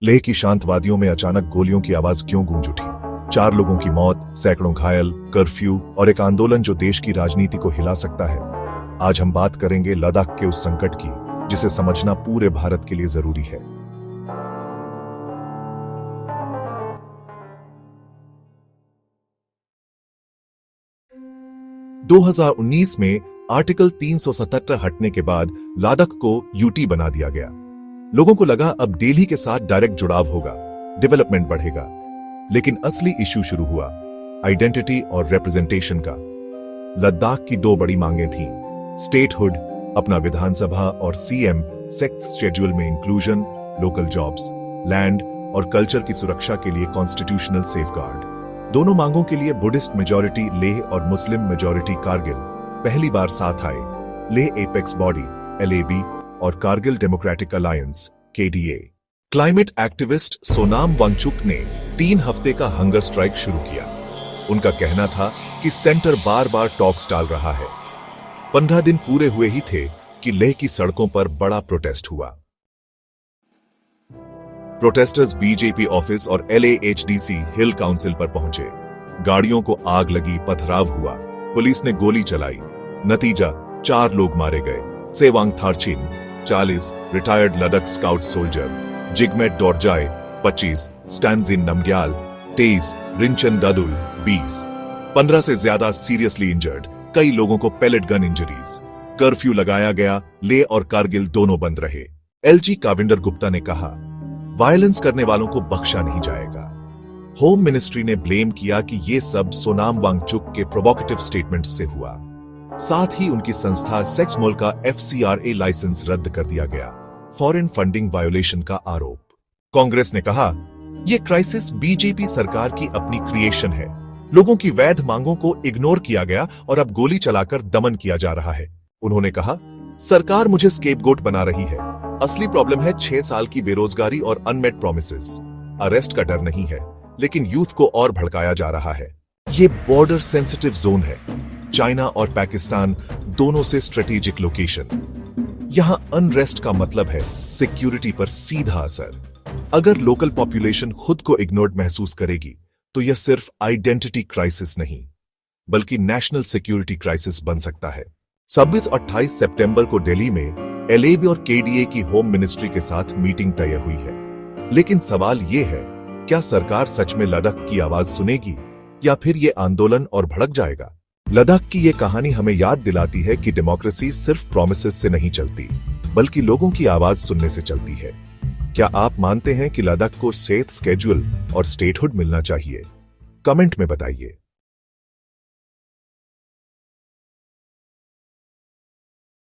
लेह की शांत वादियों में अचानक गोलियों की आवाज क्यों गूंज उठी? 4 लोगों की मौत, सैकड़ों घायल, कर्फ्यू और एक आंदोलन जो देश की राजनीति को हिला सकता है। आज हम बात करेंगे लद्दाख के उस संकट की जिसे समझना पूरे भारत के लिए जरूरी है। दो 2019 में आर्टिकल 377 हटने के बाद लद्दाख को यूटी बना दिया गया। लोगों को लगा अब दिल्ली के साथ डायरेक्ट जुड़ाव होगा, डेवलपमेंट बढ़ेगा। लेकिन असली इश्यू शुरू हुआ आइडेंटिटी और रिप्रेजेंटेशन का। लद्दाख की 2 बड़ी मांगें थीं, स्टेटहुड, अपना विधानसभा और सीएम 6th शेड्यूल में इंक्लूजन, लोकल जॉब्स, लैंड और कल्चर की सुरक्षा के लिए कॉन्स्टिट्यूशनल सेफगार्ड। दोनों मांगों के लिए बुद्धिस्ट मेजॉरिटी लेह और मुस्लिम मेजॉरिटी कारगिल पहली बार साथ आए। लेह एपेक्स बॉडी LAB और Kargil democratic alliance KDA। Climate activist Sonam Wangchuk ने 3 हफ्ते का हंगर स्ट्राइक शुरू किया। उनका कहना था कि सेंटर बार बार टॉक्स टाल रहा है। 15 दिन पूरे हुए ही थे कि लेह की सड़कों पर बड़ा प्रोटेस्ट हुआ। प्रोटेस्टर्स बीजेपी ऑफिस और LAHDC हिल काउंसिल पर पहुंचे। गाड़ियों को आग लगी, पथराव हुआ, पुलिस ने गोली चलाई। नतीजा 4 लोग मारे गए। Tsewang Tharchin 40, retired Ladakh scout soldier, Jigmet Dorjay 25, Stanzin Namgyal 23, Rinchen Dadul 20। 15 से ज्यादा सीरियसली इंजर्ड, कई लोगों को पेलेट गन इंजरीज। कर्फ्यू लगाया गया, लेह और कारगिल दोनों बंद रहे। LG काविंदर गुप्ता ने कहा, वायलेंस करने वालों को बख्शा नहीं जाएगा। होम मिनिस्ट्री ने ब्लेम किया कि यह सब सोनाम वांगचुक के प्रोवोकेटिव स्टेटमेंट से हुआ। साथ ही उनकी संस्था सेक्स मॉल का FCRA लाइसेंस रद्द कर दिया गया। फॉरेन फंडिंग वायोलेशन का आरोप। कांग्रेस ने कहा, यह क्राइसिस बीजेपी सरकार की अपनी क्रिएशन है। लोगों की वैध मांगों को इग्नोर किया गया और अब गोली चलाकर दमन किया जा रहा है। उन्होंने कहा, सरकार मुझे स्केपगोट बना रही है। असली प्रॉब्लम है 6 साल की बेरोजगारी और अनमेट प्रोमिसेस। अरेस्ट का डर नहीं है, लेकिन यूथ को और भड़काया जा रहा है। ये बॉर्डर सेंसिटिव जोन है, चाइना और पाकिस्तान दोनों से स्ट्रेटेजिक लोकेशन। यहां अनरेस्ट का मतलब है सिक्योरिटी पर सीधा असर। अगर लोकल पॉपुलेशन खुद को इग्नोर्ड महसूस करेगी तो यह सिर्फ आइडेंटिटी क्राइसिस नहीं बल्कि नेशनल सिक्योरिटी क्राइसिस बन सकता है। 26 और 28 सितंबर को दिल्ली में LAB और KDA की होम मिनिस्ट्री के साथ मीटिंग तय हुई है। लेकिन सवाल यह है, क्या सरकार सच में लद्दाख की आवाज सुनेगी या फिर यह आंदोलन और भड़क जाएगा? लद्दाख की यह कहानी हमें याद दिलाती है कि डेमोक्रेसी सिर्फ प्रोमिसेस से नहीं चलती बल्कि लोगों की आवाज सुनने से चलती है। क्या आप मानते हैं कि लद्दाख को 6th शेड्यूल और स्टेटहुड मिलना चाहिए? कमेंट में बताइए।